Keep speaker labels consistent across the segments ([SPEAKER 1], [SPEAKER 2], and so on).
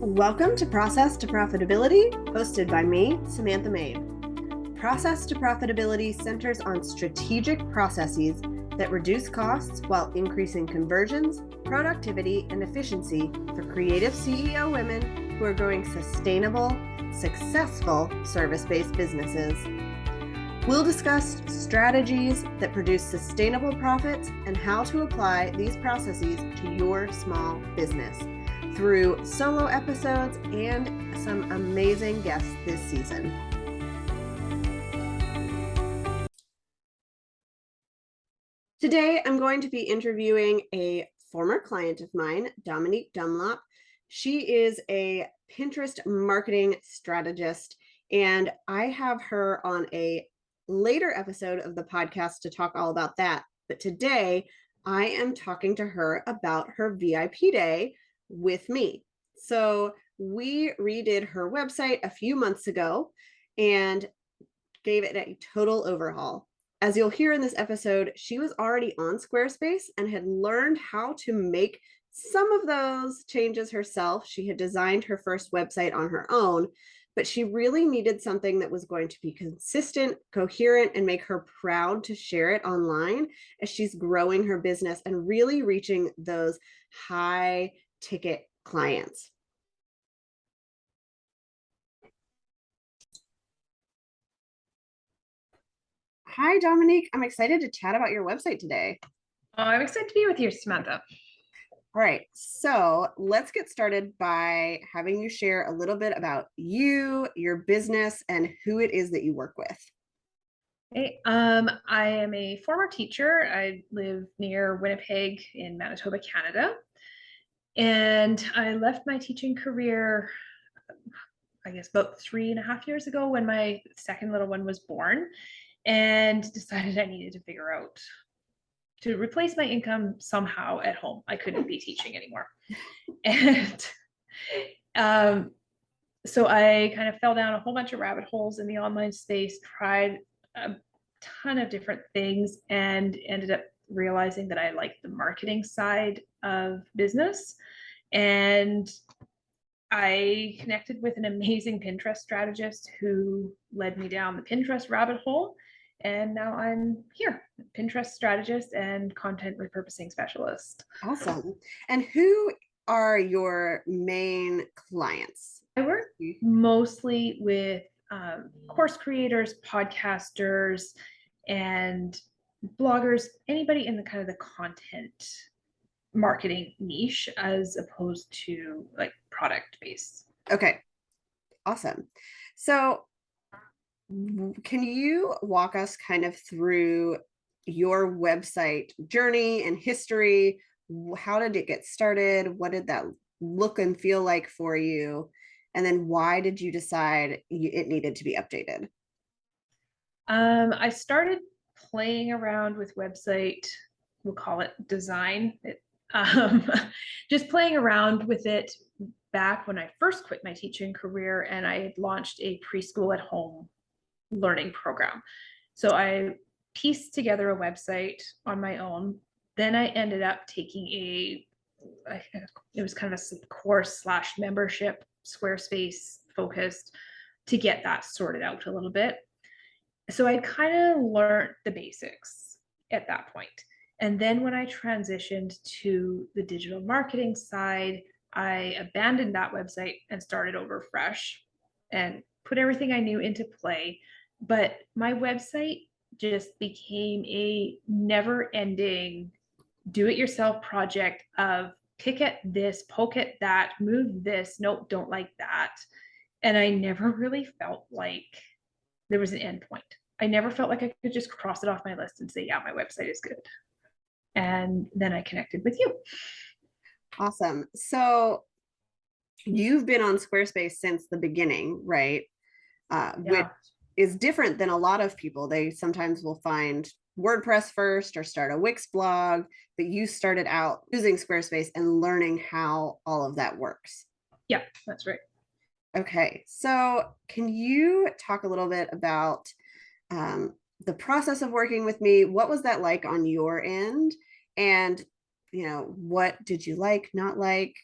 [SPEAKER 1] Welcome to Process to Profitability, hosted by me, Samantha Mabe. Process to Profitability centers on strategic processes that reduce costs while increasing conversions, productivity, and efficiency for creative CEO women who are growing sustainable, successful service-based businesses. We'll discuss strategies that produce sustainable profits and how to apply these processes to your small business through solo episodes and some amazing guests this season. Today, I'm going to be interviewing a former client of mine, Dominique Dunlop. She is a Pinterest marketing strategist, and I have her on a later episode of the podcast to talk all about that. But today, I am talking to her about her VIP day with me. So we redid her website a few months ago and gave it a total overhaul. As you'll hear in this episode, she was already on Squarespace and had learned how to make some of those changes herself. She had designed her first website on her own, but she really needed something that was going to be consistent, coherent, and make her proud to share it online as she's growing her business and really reaching those high ticket clients. Hi, Dominique. I'm excited to chat about your website today.
[SPEAKER 2] I'm excited to be with you, Samantha.
[SPEAKER 1] All right, so let's get started by having you share a little bit about you, your business, and who it is that you work with.
[SPEAKER 2] Hey, I am a former teacher. I live near Winnipeg in Manitoba, Canada. And I left my teaching career, I guess, about 3.5 years ago when my second little one was born, and decided I needed to figure out to replace my income somehow at home. I couldn't be teaching anymore. And so I kind of fell down a whole bunch of rabbit holes in the online space, tried a ton of different things, and ended up realizing that I liked the marketing side of business. And I connected with an amazing Pinterest strategist who led me down the Pinterest rabbit hole. And now I'm here, Pinterest strategist and content repurposing specialist.
[SPEAKER 1] Awesome. And who are your main clients?
[SPEAKER 2] I work mostly with course creators, podcasters, and bloggers, anybody in the kind of the content marketing niche as opposed to like product based.
[SPEAKER 1] Okay, awesome. So can you walk us kind of through your website journey and history? How did it get started? What did that look and feel like for you? And then why did you decide it needed to be updated?
[SPEAKER 2] I started playing around with website, we'll call it design, just playing around with it back when I first quit my teaching career, and I had launched a preschool at home learning program. So I pieced together a website on my own. Then I ended up taking it was kind of a course / membership, Squarespace focused, to get that sorted out a little bit. So I kind of learned the basics at that point. And then when I transitioned to the digital marketing side, I abandoned that website and started over fresh and put everything I knew into play. But my website just became a never-ending do-it-yourself project of pick at this, poke at that, move this, nope, don't like that. And I never really felt like there was an end point. I never felt like I could just cross it off my list and say, yeah, my website is good. And then I connected with you.
[SPEAKER 1] Awesome. So you've been on Squarespace since the beginning, right? Which is different than a lot of people. They sometimes will find WordPress first or start a Wix blog, but you started out using Squarespace and learning how all of that works.
[SPEAKER 2] Yeah, that's right.
[SPEAKER 1] Okay, so can you talk a little bit about the process of working with me? What was that like on your end? And, what did you like, not like?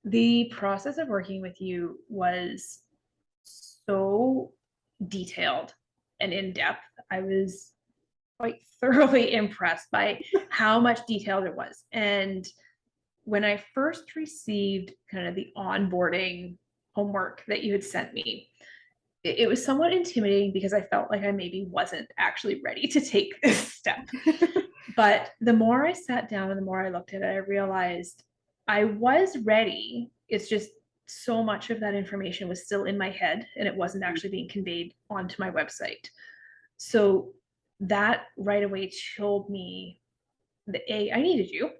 [SPEAKER 2] The process of working with you was so detailed and in depth. I was quite thoroughly impressed by how much detailed it was. And when I first received kind of the onboarding homework that you had sent me, it was somewhat intimidating because I felt like I maybe wasn't actually ready to take this step. But the more I sat down and the more I looked at it, I realized I was ready. It's just so much of that information was still in my head and it wasn't actually being conveyed onto my website. So that right away told me that A, I needed you.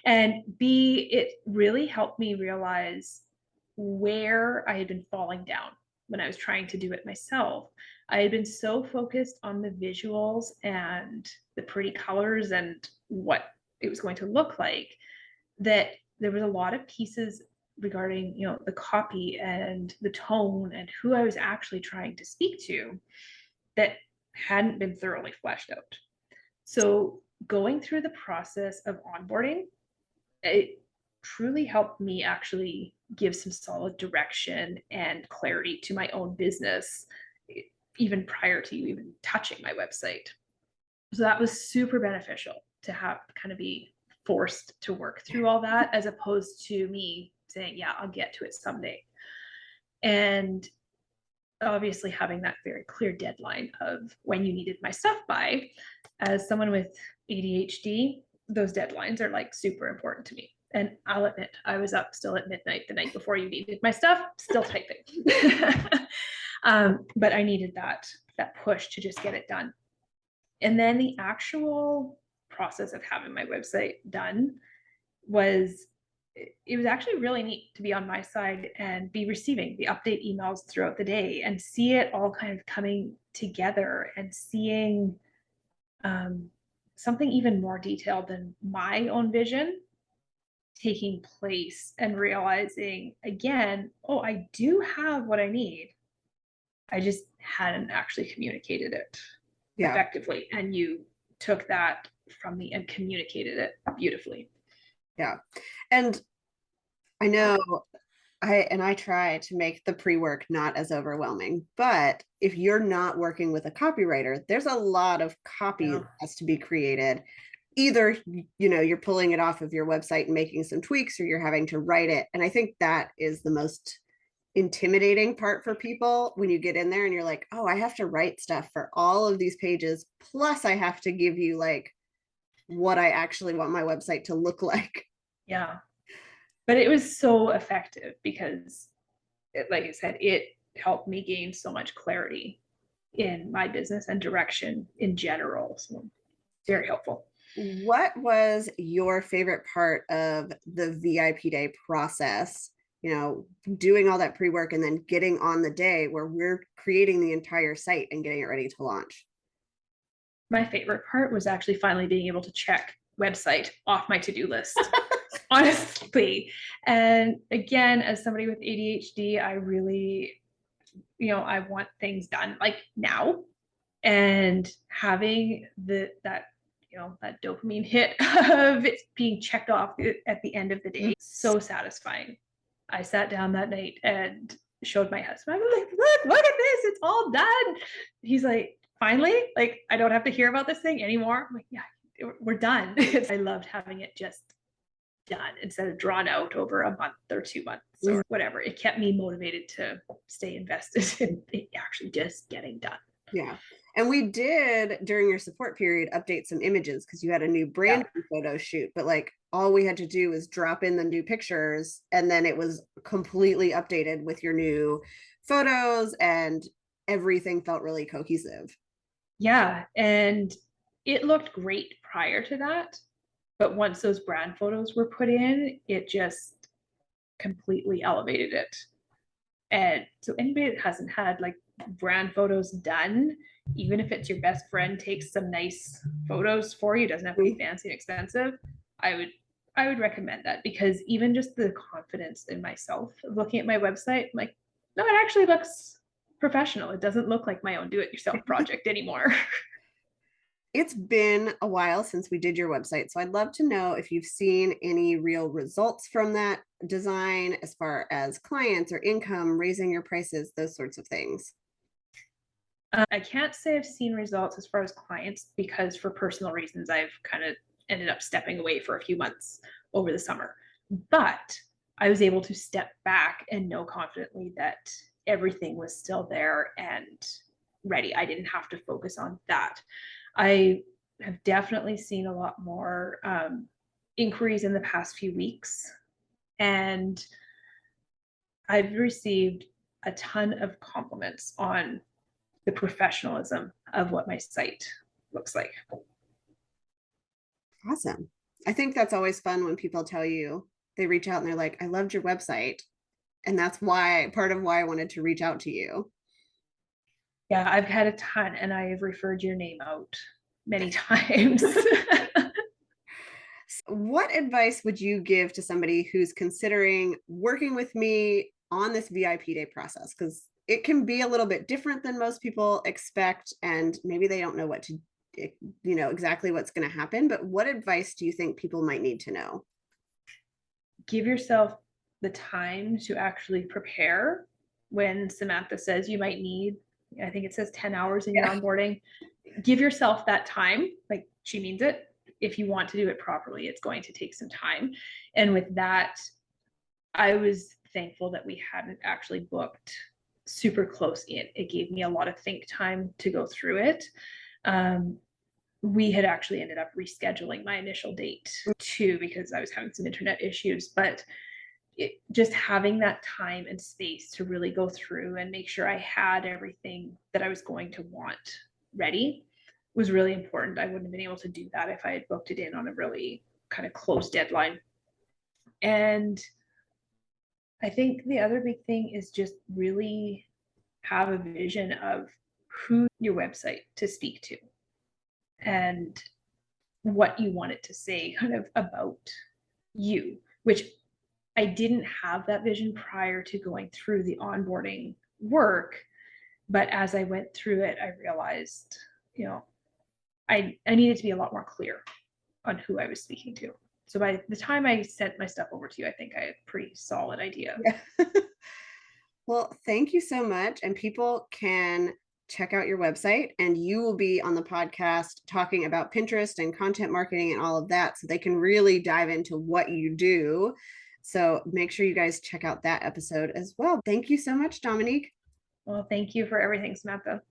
[SPEAKER 2] And B, it really helped me realize where I had been falling down when I was trying to do it myself. I had been so focused on the visuals and the pretty colors and what it was going to look like that there was a lot of pieces regarding, the copy and the tone and who I was actually trying to speak to that hadn't been thoroughly fleshed out. So going through the process of onboarding, it truly helped me actually give some solid direction and clarity to my own business, even prior to you even touching my website. So that was super beneficial to have kind of be forced to work through all that as opposed to me saying, yeah, I'll get to it someday. And obviously having that very clear deadline of when you needed my stuff by. As someone with ADHD, those deadlines are like super important to me. And I'll admit, I was up still at midnight the night before you needed my stuff, still typing. But I needed that push to just get it done. And then the actual process of having my website done was it was actually really neat to be on my side and be receiving the update emails throughout the day and see it all kind of coming together and seeing something even more detailed than my own vision taking place and realizing again, oh, I do have what I need. I just hadn't actually communicated it effectively. And you took that from me and communicated it beautifully.
[SPEAKER 1] Yeah. And I know I try to make the pre-work not as overwhelming, but if you're not working with a copywriter, there's a lot of copy that has to be created. Either, you're pulling it off of your website and making some tweaks, or you're having to write it. And I think that is the most intimidating part for people when you get in there and you're like, oh, I have to write stuff for all of these pages. Plus I have to give you like what I actually want my website to look like.
[SPEAKER 2] Yeah. But it was so effective because, like I said, it helped me gain so much clarity in my business and direction in general. So very helpful.
[SPEAKER 1] What was your favorite part of the VIP day process? Doing all that pre-work and then getting on the day where we're creating the entire site and getting it ready to launch.
[SPEAKER 2] My favorite part was actually finally being able to check website off my to-do list. Honestly. And again, as somebody with ADHD, I really, I want things done like now. And having that dopamine hit of it being checked off at the end of the day, so satisfying. I sat down that night and showed my husband. I was like, look at this, it's all done. He's like, finally, like I don't have to hear about this thing anymore. I'm like, yeah, we're done. I loved having it just done instead of drawn out over a month or 2 months or whatever. It kept me motivated to stay invested in it actually just getting done.
[SPEAKER 1] Yeah. And we did during your support period update some images because you had a new brand photo shoot, but like all we had to do was drop in the new pictures and then it was completely updated with your new photos and everything felt really cohesive.
[SPEAKER 2] Yeah. And it looked great prior to that. But once those brand photos were put in, it just completely elevated it. And so anybody that hasn't had like brand photos done, even if it's your best friend takes some nice photos for you, doesn't have to be fancy and expensive, I would recommend that because even just the confidence in myself of looking at my website, I'm like, no, it actually looks professional. It doesn't look like my own do-it-yourself project anymore.
[SPEAKER 1] It's been a while since we did your website, so I'd love to know if you've seen any real results from that design as far as clients or income, raising your prices, those sorts of things.
[SPEAKER 2] I can't say I've seen results as far as clients because for personal reasons, I've kind of ended up stepping away for a few months over the summer. But I was able to step back and know confidently that everything was still there and ready. I didn't have to focus on that. I have definitely seen a lot more inquiries in the past few weeks, and I've received a ton of compliments on the professionalism of what my site looks like.
[SPEAKER 1] Awesome. I think that's always fun when people tell you, they reach out and they're like, I loved your website. And that's why, part of why I wanted to reach out to you.
[SPEAKER 2] Yeah, I've had a ton, and I have referred your name out many times.
[SPEAKER 1] What advice would you give to somebody who's considering working with me on this VIP day process? Because it can be a little bit different than most people expect, and maybe they don't know what to, exactly what's going to happen. But what advice do you think people might need to know?
[SPEAKER 2] Give yourself the time to actually prepare. When Samantha says you might need, I think it says 10 hours in your onboarding, give yourself that time. Like, she means it. If you want to do it properly, it's going to take some time. And with that, I was thankful that we hadn't actually booked super close in. It gave me a lot of think time to go through it. We had actually ended up rescheduling my initial date too, because I was having some internet issues, but just having that time and space to really go through and make sure I had everything that I was going to want ready was really important. I wouldn't have been able to do that if I had booked it in on a really kind of close deadline. And I think the other big thing is just really have a vision of who your website to speak to and what you want it to say kind of about you, which I didn't have that vision prior to going through the onboarding work. But as I went through it, I realized, I needed to be a lot more clear on who I was speaking to. So by the time I sent my stuff over to you, I think I had a pretty solid idea.
[SPEAKER 1] Yeah. Well, thank you so much. And people can check out your website, and you will be on the podcast talking about Pinterest and content marketing and all of that. So they can really dive into what you do. So make sure you guys check out that episode as well. Thank you so much, Dominique.
[SPEAKER 2] Well, thank you for everything, Samantha.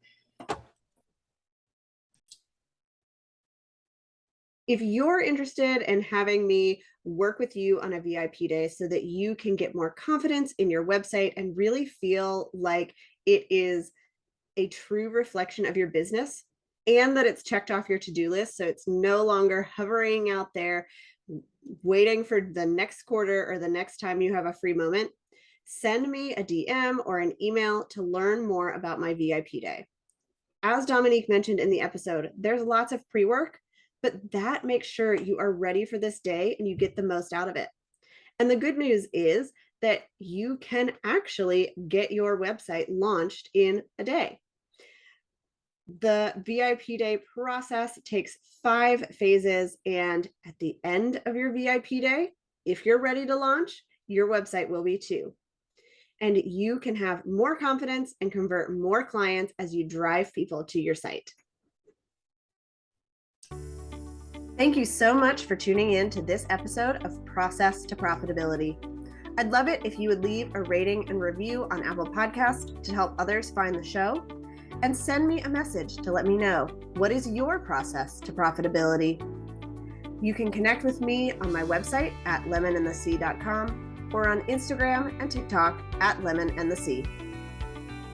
[SPEAKER 1] If you're interested in having me work with you on a VIP day so that you can get more confidence in your website and really feel like it is a true reflection of your business and that it's checked off your to-do list, so it's no longer hovering out there waiting for the next quarter or the next time you have a free moment, send me a DM or an email to learn more about my VIP day. As Dominique mentioned in the episode, there's lots of pre-work, but that makes sure you are ready for this day and you get the most out of it. And the good news is that you can actually get your website launched in a day. The VIP day process takes 5 phases, and at the end of your VIP day, if you're ready to launch, your website will be too. And you can have more confidence and convert more clients as you drive people to your site. Thank you so much for tuning in to this episode of Process to Profitability. I'd love it if you would leave a rating and review on Apple Podcasts to help others find the show, and send me a message to let me know, what is your process to profitability? You can connect with me on my website at lemonandthesea.com or on Instagram and TikTok at lemonandthesea.